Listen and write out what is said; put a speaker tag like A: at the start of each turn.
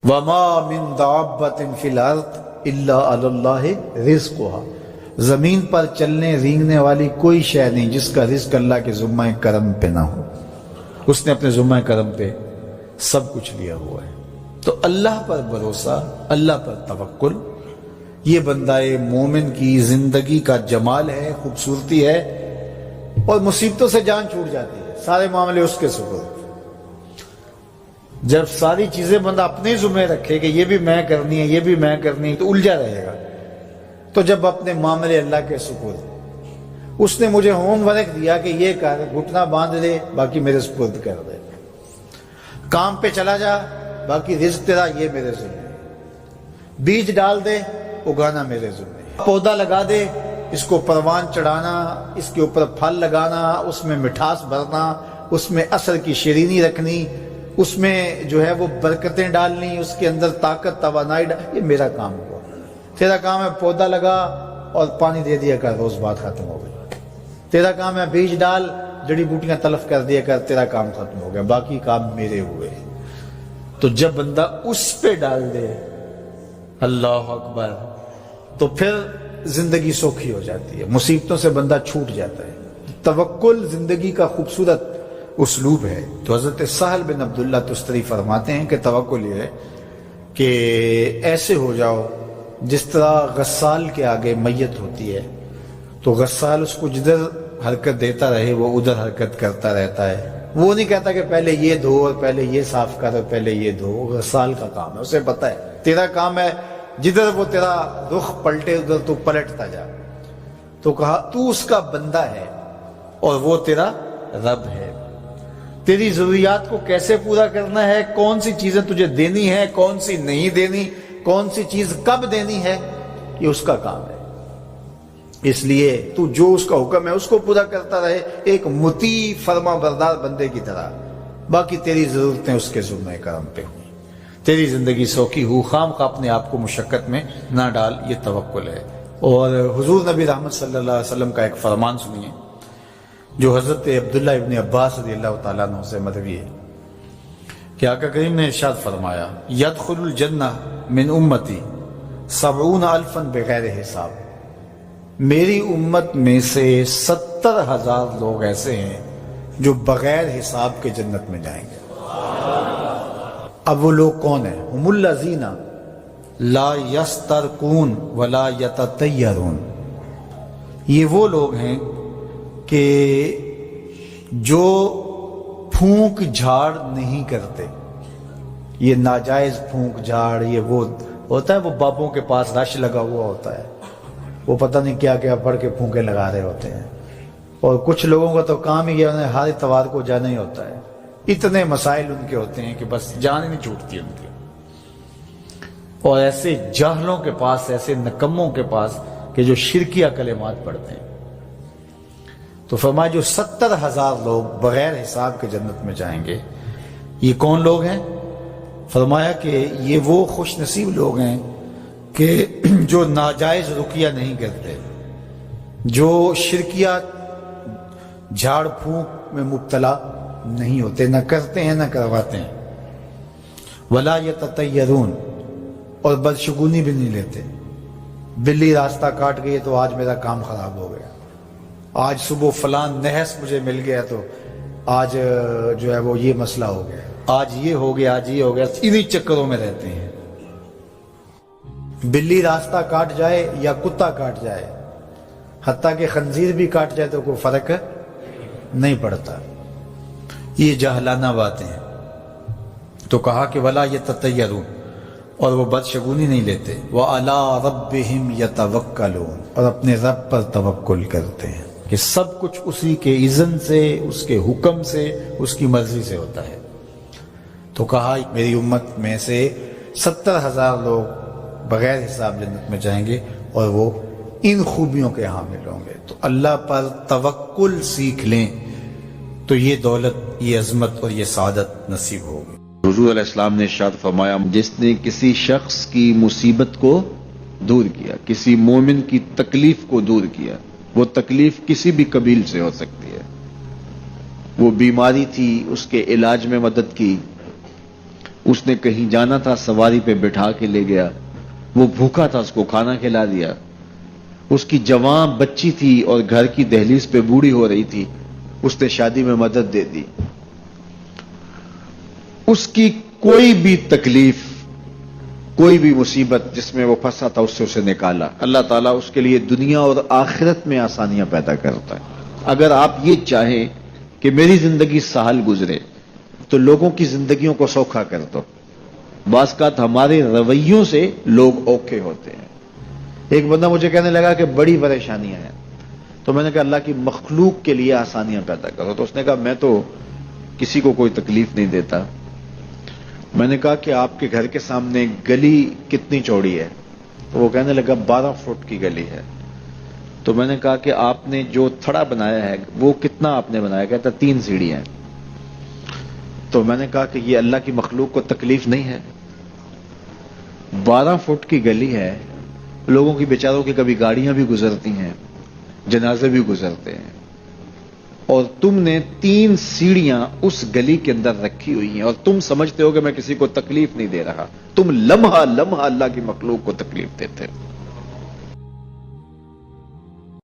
A: وما من دابۃ فی الارض الا علی اللہ رزقها، زمین پر چلنے رینگنے والی کوئی شے نہیں جس کا رزق اللہ کے ذمہ کرم پہ نہ ہو۔ اس نے اپنے ذمہ کرم پہ سب کچھ لیا ہوا ہے۔ تو اللہ پر بھروسہ، اللہ پر توکل، یہ بندہ مومن کی زندگی کا جمال ہے، خوبصورتی ہے، اور مصیبتوں سے جان چھوٹ جاتی ہے، سارے معاملے اس کے سپرد۔ جب ساری چیزیں بندہ اپنے ذمہ رکھے کہ یہ بھی میں کرنی ہے، یہ بھی میں کرنی ہے، تو الجھا رہے گا۔ تو جب اپنے معاملے اللہ کے سپرد، اس نے مجھے ہوم ورک دیا کہ یہ کر، گھٹنا باندھ دے، باقی میرے سپرد کر دے، کام پہ چلا جا، باقی رزق تیرا، یہ میرے ذمہ، بیج ڈال دے، اگانا میرے ذمہ، پودا لگا دے، اس کو پروان چڑھانا، اس کے اوپر پھل لگانا، اس میں مٹھاس بھرنا، اس میں اثر کی شیرینی رکھنی، اس میں جو ہے وہ برکتیں ڈالنی، اس کے اندر طاقت توانائی یہ میرا کام ہوا۔ تیرا کام ہے پودا لگا اور پانی دے دیا کر، روز بات ختم ہو گئی۔ تیرا کام ہے بیج ڈال، جڑی بوٹیاں تلف کر دیا کر، تیرا کام ختم ہو گیا، باقی کام میرے ہوئے۔ تو جب بندہ اس پہ ڈال دے، اللہ اکبر، تو پھر زندگی سوکھی ہو جاتی ہے، مصیبتوں سے بندہ چھوٹ جاتا ہے۔ توکل زندگی کا خوبصورت اسلوب ہے۔ تو حضرت سہل بن عبداللہ تستری فرماتے ہیں کہ توکل یہ ہے کہ ایسے ہو جاؤ جس طرح غسال کے آگے میت ہوتی ہے تو غسال اس کو جدھر حرکت دیتا رہے وہ ادھر حرکت کرتا رہتا ہے، وہ نہیں کہتا کہ پہلے یہ دھو اور پہلے یہ صاف کر اور پہلے یہ دھو۔ غسال کا کام ہے، اسے پتہ ہے تیرا کام ہے جدھر وہ تیرا رخ پلٹے ادھر تو پلٹتا جا۔ تو کہا تو اس کا بندہ ہے اور وہ تیرا رب ہے، تیری ضروریات کو کیسے پورا کرنا ہے، کون سی چیزیں تجھے دینی ہے، کون سی نہیں دینی، کون سی چیز کب دینی ہے، یہ اس کا کام ہے۔ اس لیے تو جو اس کا حکم ہے اس کو پورا کرتا رہے، ایک مطیع فرما بردار بندے کی طرح، باقی تیری ضرورتیں اس کے ذمہ کرم پہ ہوں، تیری زندگی سوکھی ہو، خام خواہ اپنے آپ کو مشقت میں نہ ڈال، یہ توکل ہے۔ اور حضور نبی رحمت صلی اللہ علیہ وسلم کا ایک فرمان سنیے جو حضرت عبداللہ ابن عباس رضی اللہ تعالیٰ عنہ سے مروی ہے کہ آقا کریم نے ارشاد فرمایا، یدخل الجنہ من امتی 70,000 بغیر حساب، میری امت میں سے 70,000 لوگ ایسے ہیں جو بغیر حساب کے جنت میں جائیں گے۔ اب وہ لوگ کون ہیں؟ ہم الذین لا یسترقون ولا یتطیرون، یہ وہ لوگ ہیں کہ جو پھونک جھاڑ نہیں کرتے۔ یہ ناجائز پھونک جھاڑ، یہ وہ ہوتا ہے، وہ بابوں کے پاس رش لگا ہوا ہوتا ہے، وہ پتہ نہیں کیا کیا پڑھ کے پھونکے لگا رہے ہوتے ہیں، اور کچھ لوگوں کا تو کام ہی ہے ہر اتوار کو جانا ہی ہوتا ہے، اتنے مسائل ان کے ہوتے ہیں کہ بس جان ہی نہیں چھوٹتی ان کی۔ اور ایسے جاہلوں کے پاس، ایسے نکموں کے پاس کہ جو شرکیہ کلمات پڑھتے ہیں۔ تو فرمایا جو 70,000 لوگ بغیر حساب کے جنت میں جائیں گے، یہ کون لوگ ہیں؟ فرمایا کہ یہ وہ خوش نصیب لوگ ہیں کہ جو ناجائز رقیہ نہیں کرتے، جو شرکیہ جھاڑ پھونک میں مبتلا نہیں ہوتے، نہ کرتے ہیں نہ کرواتے ہیں۔ ولا یتطیرون، اور بدشگونی بھی نہیں لیتے۔ بلی راستہ کاٹ گئی تو آج میرا کام خراب ہو گیا، آج صبح فلان نحس مجھے مل گیا تو آج جو ہے وہ یہ مسئلہ ہو گیا، آج یہ ہو گیا، آج یہ ہو گیا، انہی چکروں میں رہتے ہیں۔ بلی راستہ کاٹ جائے یا کتا کاٹ جائے، حتیٰ کہ خنزیر بھی کاٹ جائے تو کوئی فرق نہیں پڑتا، یہ جاہلانہ باتیں ہیں۔ تو کہا کہ ولا یتطیرون، اور وہ بدشگونی نہیں لیتے، وَعَلَىٰ رَبِّهِمْ يَتَوَكَّلُونَ، اور اپنے رب پر توکل کرتے ہیں کہ سب کچھ اسی کے اذن سے، اس کے حکم سے، اس کی مرضی سے ہوتا ہے۔ تو کہا میری امت میں سے 70,000 لوگ بغیر حساب جنت میں جائیں گے اور وہ ان خوبیوں کے حامل ہوں گے۔ تو اللہ پر توکل سیکھ لیں تو یہ دولت، یہ عظمت اور یہ سعادت نصیب ہوگی۔
B: حضور علیہ السلام نے ارشاد فرمایا، جس نے کسی شخص کی مصیبت کو دور کیا، کسی مومن کی تکلیف کو دور کیا، وہ تکلیف کسی بھی قبیل سے ہو سکتی ہے، وہ بیماری تھی، اس کے علاج میں مدد کی، اس نے کہیں جانا تھا، سواری پہ بٹھا کے لے گیا، وہ بھوکا تھا، اس کو کھانا کھلا دیا۔ اس کی جوان بچی تھی اور گھر کی دہلیز پہ بوڑھی ہو رہی تھی، اس نے شادی میں مدد دے دی۔ اس کی کوئی بھی تکلیف، کوئی بھی مصیبت جس میں وہ پھنسا تھا، اس سے اسے نکالا۔ اللہ تعالیٰ اس کے لیے دنیا اور آخرت میں آسانیاں پیدا کرتا ہے۔ اگر آپ یہ چاہیں کہ میری زندگی سہل گزرے تو لوگوں کی زندگیوں کو سوکھا کر دو۔ بعض اوقات ہمارے رویوں سے لوگ اوکھے ہوتے ہیں۔ ایک بندہ مجھے کہنے لگا کہ بڑی پریشانیاں ہیں، تو میں نے کہا اللہ کی مخلوق کے لیے آسانیاں پیدا کرو۔ تو اس نے کہا میں تو کسی کو کوئی تکلیف نہیں دیتا۔ میں نے کہا کہ آپ کے گھر کے سامنے گلی کتنی چوڑی ہے؟ تو وہ کہنے لگا 12 فٹ کی گلی ہے۔ تو میں نے کہا کہ آپ نے جو تھڑا بنایا ہے وہ کتنا آپ نے بنایا؟ کہتا 3 سیڑھیاں ہیں۔ تو میں نے کہا کہ یہ اللہ کی مخلوق کو تکلیف نہیں ہے؟ 12 فٹ کی گلی ہے، لوگوں کی بیچاروں کی کبھی گاڑیاں بھی گزرتی ہیں، جنازے بھی گزرتے ہیں، اور تم نے 3 سیڑھیاں اس گلی کے اندر رکھی ہوئی ہیں، اور تم سمجھتے ہو کہ میں کسی کو تکلیف نہیں دے رہا، تم لمحہ لمحہ اللہ کی مخلوق کو تکلیف دیتے ہو۔